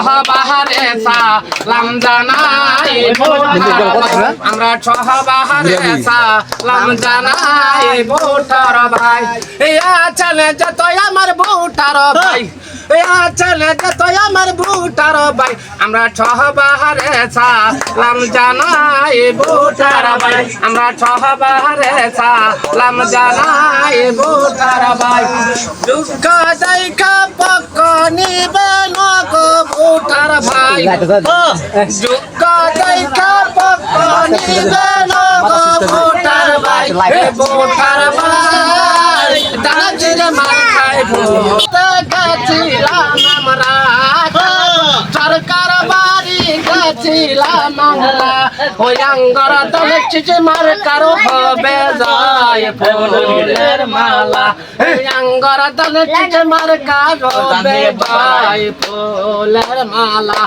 সহবাহারে সালাম জানাই ভোটার ভাই আমরা সহবাহারে সালাম জানাই ভোটার ভাই চলে যত আমার ভোটার ভাই চলে যত আমার ভোটার ভাই আমরা সহবাহারে সালাম জানাই ভোটার ভাই আমরা সহবাহারে সালাম জানাই ভোটার ভাই দুঃখ দেখা পক্ষ নিবে নগো ভোটার ভাই দুঃখ দেখা পক্ষ নিবে নগো ভোটার ভাই ভোটার ভাই দাঁড়াচ্ছিল মার খাই ভোট গেছিলাম আমরা সরকার বাড়ি গেছিলাম আমরা ওই আঙ্গর দলে চিঠি মার কারো হবে যায় ফুলের মালা ওই আঙ্গর দলে চিঠি মার কারো হবে যায় ফুলের মালা